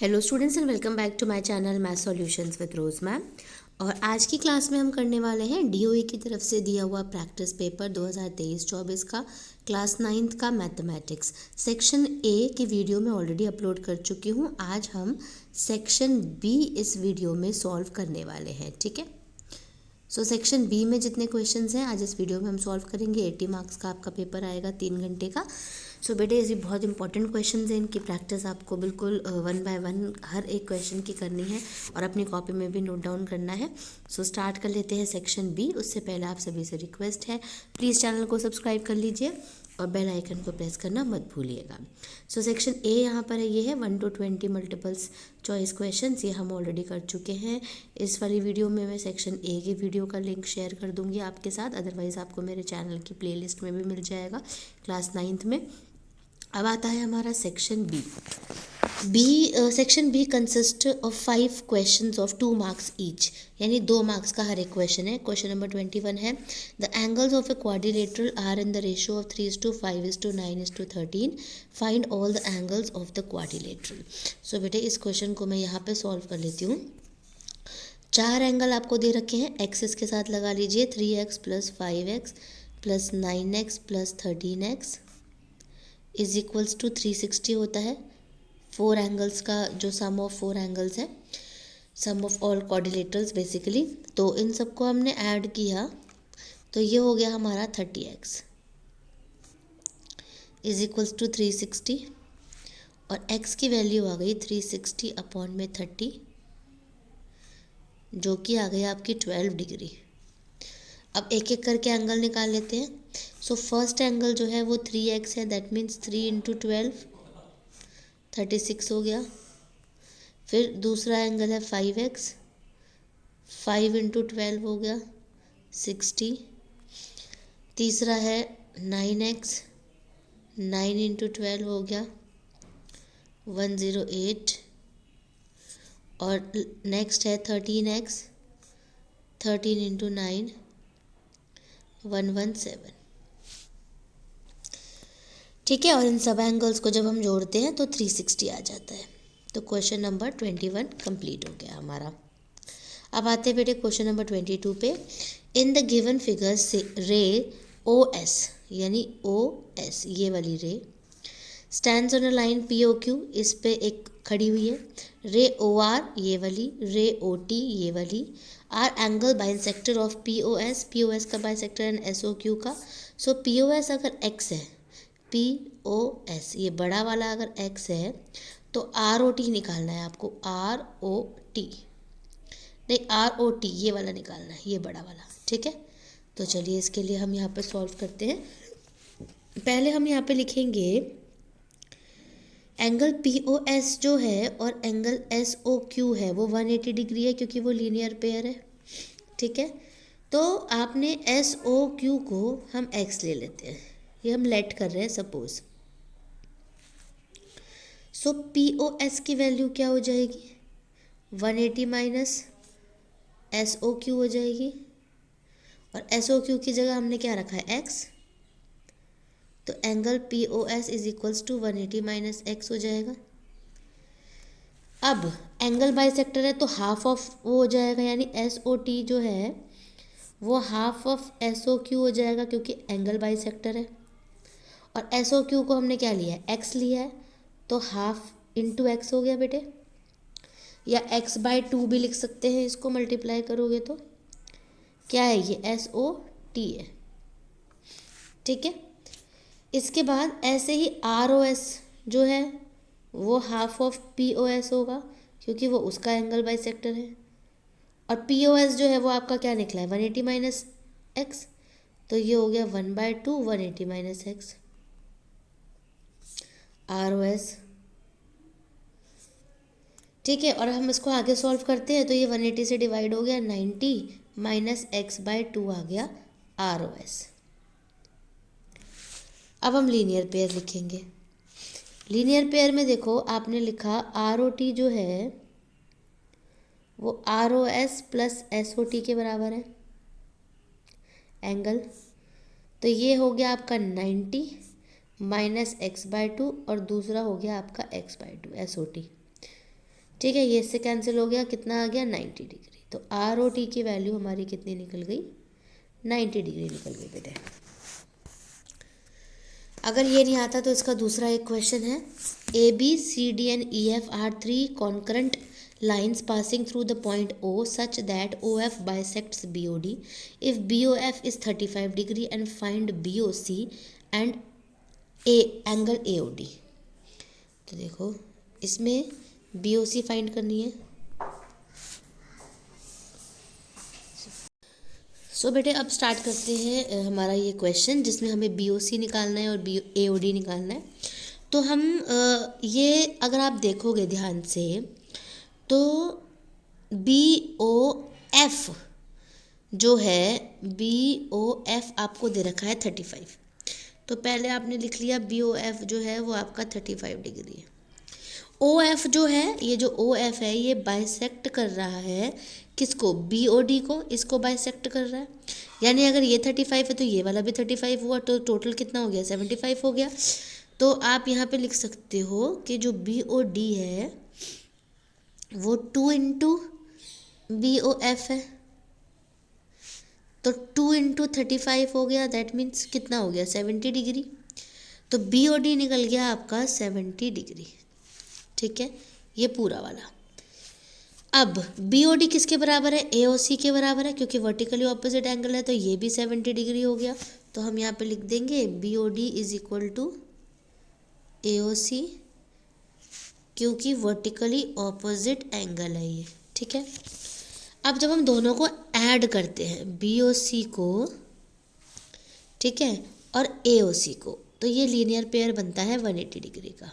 Hello students and welcome back to my channel math solutions with Rose ma'am. और आज की class में हम करने वाले हैं डीओई की तरफ से दिया हुआ प्रैक्टिस पेपर 2023-24 का क्लास 9th का मैथमेटिक्स सेक्शन ए की वीडियो में ऑलरेडी अपलोड कर चुकी हूँ। आज हम सेक्शन बी इस वीडियो में सॉल्व करने वाले हैं, ठीक है। सो सेक्शन बी में जितने क्वेश्चंस हैं आज इस वीडियो में हम सॉल्व करेंगे। 80 मार्क्स का आपका पेपर आएगा 3 घंटे का। सो बेटे ये बहुत इंपॉर्टेंट क्वेश्चंस हैं, इनकी प्रैक्टिस आपको बिल्कुल 1 बाय 1 हर एक क्वेश्चन की करनी है और अपनी कॉपी में भी नोट डाउन करना है। सो स्टार्ट कर लेते हैं सेक्शन बी। उससे पहले आप सभी से रिक्वेस्ट है, प्लीज़ चैनल को सब्सक्राइब कर लीजिए और बेल आइकन को प्रेस करना मत भूलिएगा। सो सेक्शन ए यहाँ पर है, ये है 1 to 20 मल्टीपल्स चॉइस क्वेश्चंस। ये हम ऑलरेडी कर चुके हैं। इस वाली वीडियो में मैं सेक्शन ए की वीडियो का लिंक शेयर कर दूंगी आपके साथ, अदरवाइज़ आपको मेरे चैनल की प्लेलिस्ट में भी मिल जाएगा क्लास 9th में। अब आता है हमारा section B. Section B consist of 5 questions of 2 marks each, यानी 2 मार्क्स का हर एक क्वेश्चन है। क्वेश्चन नंबर 21 है, the angles of a quadrilateral are in the ratio of 3:5:9:13। Find all the angles of the quadrilateral. So बेटे इस question को मैं यहाँ पे सॉल्व कर लेती हूँ। 4 एंगल आपको दे रखे हैं, एक्सिस के साथ लगा लीजिए। 3x + 5x + 9x + 13x is equals to 360 होता है। 4 एंगल्स का जो सम ऑफ 4 एंगल्स है, सम ऑफ ऑल क्वाड्रिलेटरल्स बेसिकली। तो इन सबको हमने ऐड किया तो ये हो गया हमारा 30x इज इक्वल्स टू 360 और x की वैल्यू आ गई 360/30, जो कि आ गई आपकी 12 डिग्री। अब एक एक करके एंगल निकाल लेते हैं। सो फर्स्ट एंगल जो है वो 3x है, दैट मीन्स 3 × 12 36 हो गया। फिर दूसरा एंगल है 5x, 5 × 12 हो गया 60। तीसरा है 9x, 9 × 12 हो गया 108। और नेक्स्ट है 13x, 13 × 9 117, ठीक है। और इन सब एंगल्स को जब हम जोड़ते हैं तो 360 आ जाता है। तो क्वेश्चन नंबर 21 कंप्लीट हो गया हमारा। अब आते हैं बेटे क्वेश्चन नंबर 22 पे। इन द गिवन फिगर से रे ओ एस, यानी ओ एस ये वाली ray stands on a line P O Q, इस पे एक खड़ी हुई है। रे ओ आर ये वाली, रे ओ टी ये वाली are angle bisector of P O S, P O S का bisector and S O Q का। सो पी ओ एस अगर एक्स है, पी ओ एस ये बड़ा वाला अगर एक्स है तो आर ओ टी निकालना है आपको। आर ओ टी नहीं, आर ओ टी ये वाला निकालना है, ये बड़ा वाला, ठीक है। तो चलिए इसके लिए हम यहाँ पे सॉल्व करते हैं। पहले हम यहाँ पे लिखेंगे एंगल पी ओ एस जो है और एंगल एस ओ क्यू है वो 180 डिग्री है, क्योंकि वो लीनियर पेयर है, ठीक है। तो आपने एस ओ क्यू को हम एक्स ले लेते हैं, ये हम लेट कर रहे हैं सपोज। सो पी ओ एस की वैल्यू क्या हो जाएगी, 180 माइनस एस ओ क्यू हो जाएगी। और एस ओ क्यू की जगह हमने क्या रखा है, एक्स। तो angle P O S is equals to 180 minus X हो जाएगा। अब एंगल बाइसेक्टर है तो हाफ ऑफ वो हो जाएगा, यानी एस ओ टी जो है वो half of S O Q हो जाएगा, क्योंकि एंगल बाइसेक्टर है। और एस ओ क्यू को हमने क्या लिया है, एक्स लिया है, तो हाफ इंटू एक्स हो गया बेटे, या x/2 भी लिख सकते हैं इसको, मल्टीप्लाई करोगे तो क्या है, ये एस ओ टी है, ठीक है। इसके बाद ऐसे ही आर ओ एस जो है वो half of P O S होगा, क्योंकि वो उसका एंगल बाइसेक्टर है। और पी ओ एस जो है वो आपका क्या निकला है, 180 माइनस एक्स, तो ये हो गया 1/2 180 minus X R O S, ठीक है। और हम इसको आगे सॉल्व करते हैं तो ये 180 से डिवाइड हो गया 90 माइनस x/2 आ गया आर ओ एस। अब हम लीनियर पेयर लिखेंगे। लीनियर पेयर में देखो आपने लिखा आर ओ टी जो है वो R O S plus S O T के बराबर है एंगल। तो ये हो गया आपका 90 माइनस x/2 और दूसरा हो गया आपका x/2 एस ओ टी। ठीक है, ये इससे कैंसिल हो गया, कितना आ गया 90 डिग्री। तो आर ओ टी की वैल्यू हमारी कितनी निकल गई, 90 डिग्री निकल गई बेटे। अगर ये नहीं आता तो इसका दूसरा एक क्वेश्चन है, A B C D and E F are three concurrent lines passing through the point O such that OF bisects BOD if BOF is 35 degree and find BOC and A angle AOD। तो देखो इसमें BOC find करनी है। सो बेटे अब start करते हैं हमारा ये क्वेश्चन जिसमें हमें BOC निकालना है और AOD निकालना है। तो हम ये अगर आप देखोगे ध्यान से तो BOF जो है, BOF आपको दे रखा है 35। तो पहले आपने लिख लिया BOF जो है वो आपका 35 डिग्री है। OF जो है, ये जो OF है ये बाइसेक्ट कर रहा है किसको, BOD को, इसको बाइसेक्ट कर रहा है। यानी अगर ये 35 है तो ये वाला भी 35 हुआ, तो टोटल कितना हो गया, 75 हो गया। तो आप यहाँ पे लिख सकते हो कि जो BOD है वो 2 इंटू BOF है, तो 2 इंटू 35 हो गया, दैट मीन्स कितना हो गया 70 डिग्री। तो BOD निकल गया आपका 70 डिग्री। ठीक है, ये पूरा वाला। अब BOD किसके बराबर है, AOC के बराबर है, क्योंकि वर्टिकली ऑपोजिट एंगल है तो ये भी 70 डिग्री हो गया। तो हम यहाँ पे लिख देंगे BOD is equal to AOC, क्योंकि वर्टिकली ऑपोजिट एंगल है ये। ठीक है, अब जब हम दोनों को ऐड करते हैं BOC को, ठीक है, और AOC को, तो ये लीनियर पेयर बनता है 180 डिग्री का।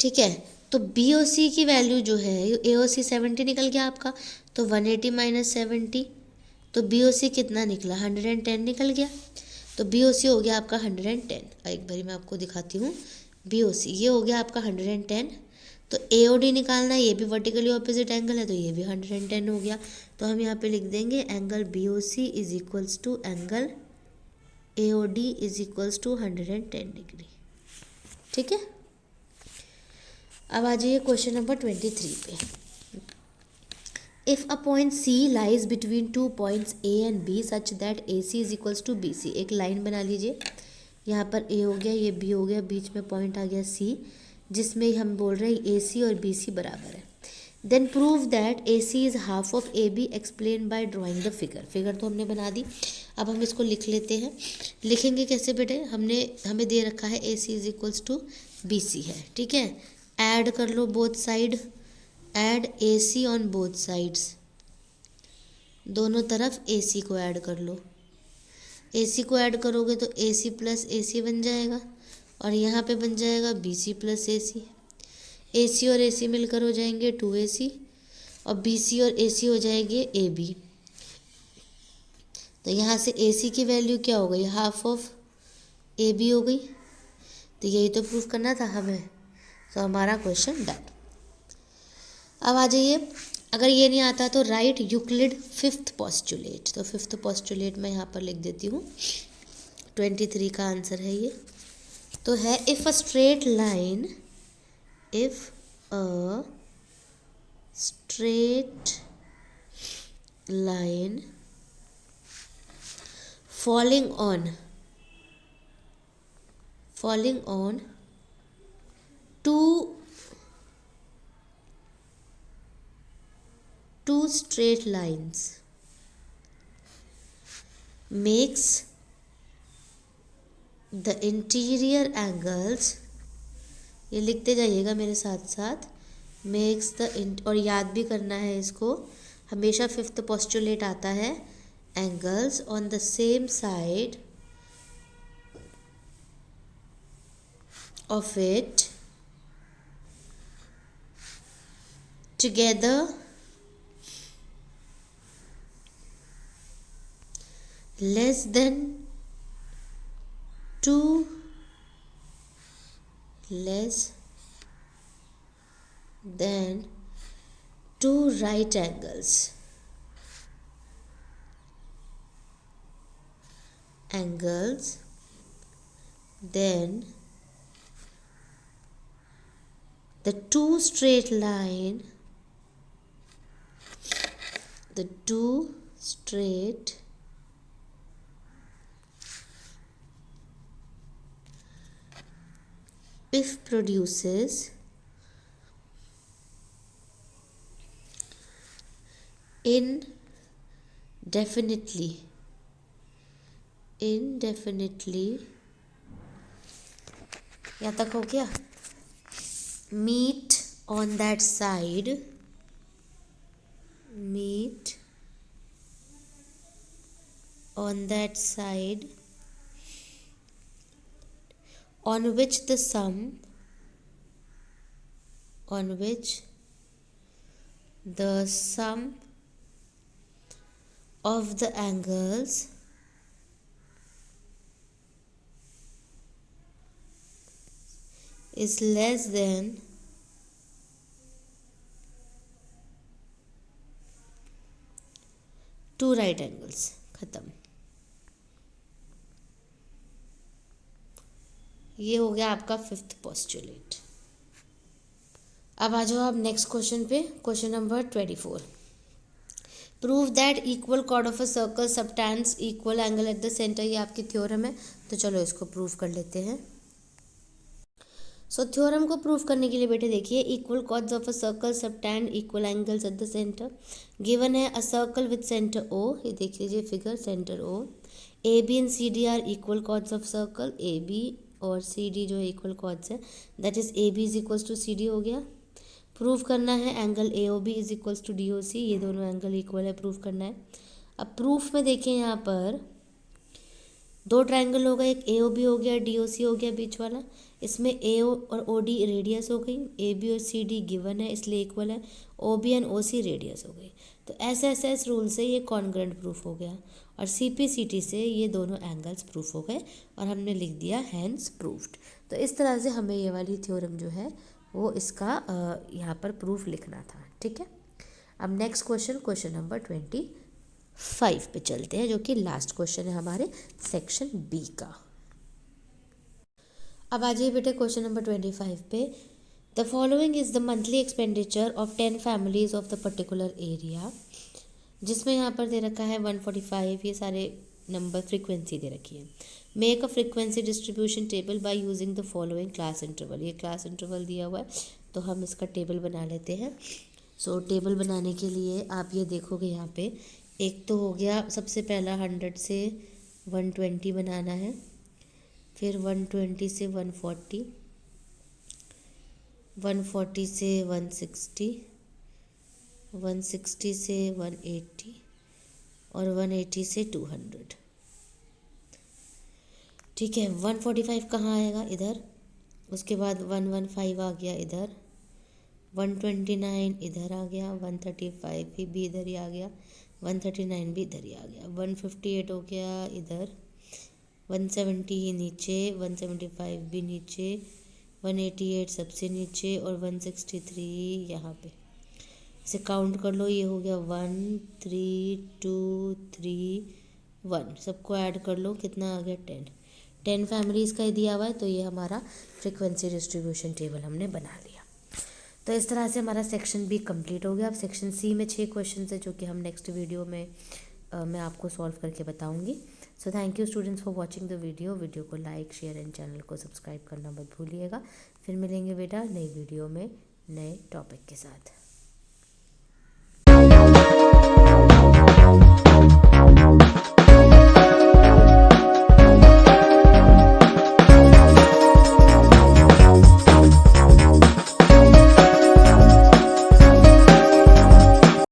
ठीक है, तो BOC की वैल्यू जो है, AOC 70 निकल गया आपका, तो 180 माइनस 70, तो BOC कितना निकला 110 निकल गया। तो BOC हो गया आपका 110। एक बारी मैं आपको दिखाती हूँ, BOC ये हो गया आपका 110। तो AOD निकालना है, ये भी वर्टिकली ऑपोजिट एंगल है तो ये भी 110 हो गया। तो हम यहाँ पे लिख देंगे angle BOC is equals to angle AOD is equals to 110 degree. ठीक है, अब आ जाइए क्वेश्चन नंबर 23 पे। If a point C lies between two points A and B such that AC is equals to BC। एक line बना लीजिए, यहाँ पर A हो गया, ये B हो गया, बीच में पॉइंट आ गया C, जिसमें हम बोल रहे हैं AC और BC बराबर है। Then prove that AC is half of AB, explain by drawing the figure. Figure तो हमने बना दी, अब हम इसको लिख लेते हैं। लिखेंगे कैसे बेटे, हमें दे रखा है AC is equals to BC है। ठीक है, ऐड कर लो both side, add AC on both sides, दोनों तरफ AC को ऐड कर लो। AC को ऐड करोगे तो AC प्लस AC बन जाएगा, और यहाँ पे बन जाएगा BC प्लस AC। AC और AC मिलकर हो जाएंगे 2AC, और BC और AC हो जाएंगे AB। तो यहाँ से AC की वैल्यू क्या हो गई, हाफ ऑफ AB हो गई। तो यही तो प्रूफ करना था हमें, तो हमारा क्वेश्चन डन। अब आ जाइए, अगर ये नहीं आता तो राइट यूक्लिड फिफ्थ पोस्टुलेट। तो फिफ्थ पोस्टुलेट मैं यहाँ पर लिख देती हूँ, 23 का आंसर है ये। तो है if a straight line, if a straight line falling on two straight lines makes the interior angles, ये लिखते जाइएगा मेरे साथ साथ, makes the और याद भी करना है इसको, हमेशा फिफ्थ पोस्टुलेट आता है, angles on the same side of it together less than two right angles then the two straight line, the two straight if produces indefinitely यहाँ तक हो गया, meet on that side on which the sum of the angles is less than two right angles. खत्म। ये हो गया आपका fifth postulate. अब आ जाओ आप नेक्स्ट क्वेश्चन पे, question number 24। Prove that equal cord of a circle subtends equal angle eight the centre. ये आपकी थ्योरम है, तो चलो इसको प्रूव कर लेते हैं। सो थ्योरम को प्रूव करने के लिए बेटे देखिए, equal chords of a circle subtend equal angles at the centre. Given है a circle with centre O, ये देख लीजिए figure, centre O. A B and C D are equal chords of circle, A B और C D जो है equal chords है, that is A B is equals to C D हो गया। Prove करना है angle A O B is equals to D O सी, ये दोनों एंगल इक्वल है, प्रूव करना है। अब प्रूफ में देखें यहाँ पर दो ट्रायंगल हो गए, एक ए ओ बी हो गया, डी ओ सी हो गया बीच वाला। इसमें ए ओ और ओ डी रेडियस हो गई, ए बी और सी डी गिवन है इसलिए इक्वल है, O B and O C radius हो गई। तो एस एस एस रूल से ये कॉन्ग्रुएंट प्रूफ हो गया, और सी पी सी टी से ये दोनों एंगल्स प्रूफ हो गए, और हमने लिख दिया हैंस प्रूफ्ड। तो इस तरह से हमें ये वाली थ्योरम जो है वो इसका यहाँ पर प्रूफ लिखना था। ठीक है, अब नेक्स्ट क्वेश्चन, क्वेश्चन नंबर 25 पे चलते हैं, जो कि लास्ट क्वेश्चन है हमारे सेक्शन बी का। अब आ जाइए बेटे क्वेश्चन नंबर 25 पे। The following is the monthly expenditure of 10 families of the particular area, जिसमें यहाँ पर दे रखा है 145, ये सारे नंबर फ्रीक्वेंसी दे रखी है। Make a frequency distribution table by using the following class interval. ये क्लास इंटरवल दिया हुआ है, तो हम इसका टेबल बना लेते हैं। सो टेबल बनाने के लिए आप ये देखोगे यहाँ पे, एक तो हो गया सबसे पहला 100 से 120 बनाना है, फिर 120 से 140, 140 से 160, 160 से 180 और 180 से 200। ठीक है, 145 कहाँ आएगा, इधर। उसके बाद 115 आ गया इधर, 129 इधर आ गया, 135 भी इधर ही आ गया, 139 भी इधर ही आ गया, 158 हो गया इधर, 170 नीचे, 175 भी नीचे, 188 सबसे नीचे और 163 यहाँ पे। इसे काउंट कर लो, ये हो गया 1 3 2 3 1, सबको ऐड कर लो, कितना आ गया 10 फैमिलीज़ का ही दिया हुआ है, तो ये हमारा फ्रीक्वेंसी डिस्ट्रीब्यूशन टेबल हमने बना लिया। तो इस तरह से हमारा सेक्शन बी कंप्लीट हो गया। अब सेक्शन सी में 6 क्वेश्चन है, जो कि हम नेक्स्ट वीडियो में मैं आपको सॉल्व करके बताऊंगी। So thank you students for watching the video को लाइक शेयर एंड चैनल को सब्सक्राइब करना मत भूलिएगा। फिर मिलेंगे बेटा नई वीडियो में नए टॉपिक के साथ।